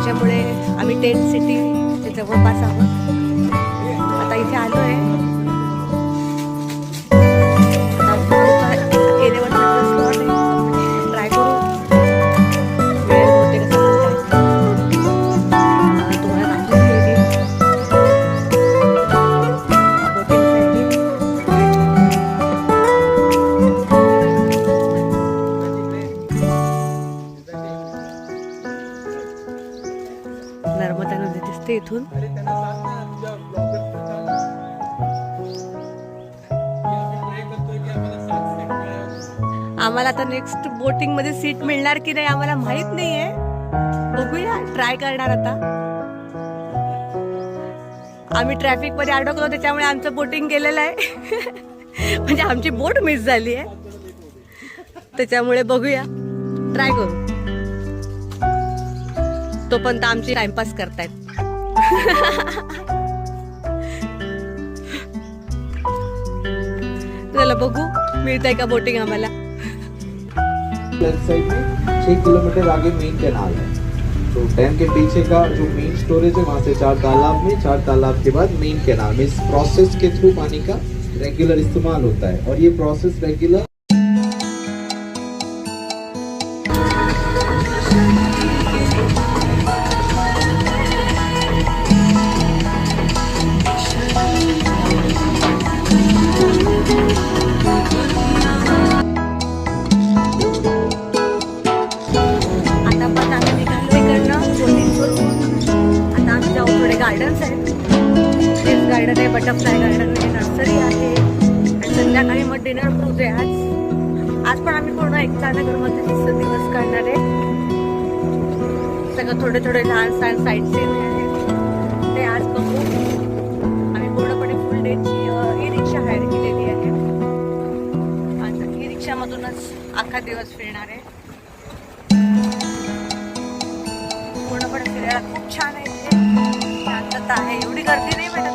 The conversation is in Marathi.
त्याच्यामुळे आम्ही टेंट सिटी जवळपास आहोत. आता इथे आलो आहे. ट्राय करू वेळ होते कसं तुम्हाला नर्मदा नदी दिसते इथून. आम्हाला आता नेक्स्ट बोटिंग मध्ये सीट मिळणार की नाही आम्हाला माहित नाहीये. बघूया, ट्राय करणार आता. आम्ही ट्रॅफिक मध्ये अडकलो त्याच्यामुळे आमचं बोटिंग गेलेलं आहे. म्हणजे आमची बोट मिस झाली आहे त्याच्यामुळे बघूया, ट्राय करू. तोपर्यंत आमची टाइमपास करतायत. चला बघू मिळतंय का बोटिंग आम्हाला. लेफ्ट साइड में 6 किलोमीटर आगे मेन कैनाल है. तो डैम के पीछे का जो मेन स्टोरेज है वहाँ से 4 तालाब में, 4 तालाब के बाद मेन कैनाल में इस प्रोसेस के थ्रू पानी का रेगुलर इस्तेमाल होता है. और ये प्रोसेस रेगुलर गार्डन्स आहेत. रेस गार्डन आहे, बटरफ्लाय गार्डन आहे, नर्सरी आहे. आणि संध्याकाळी मग डिनर क्रूज आहे. आज पण आम्ही पूर्ण एकतानगरमध्ये दिवस काढणार आहे. सगळं थोडे थोडे लहान सहान साईट सीन आहेत ते आज बघू. आम्ही पूर्णपणे फुल डेची ई रिक्षा हायर केलेली आहे. आता ई रिक्षामधूनच अख्खा दिवस फिरणार आहे. पूर्णपणे फिरायला खूप छान आहे. शांतता आहे, एवढी गर्दी नाही भेटत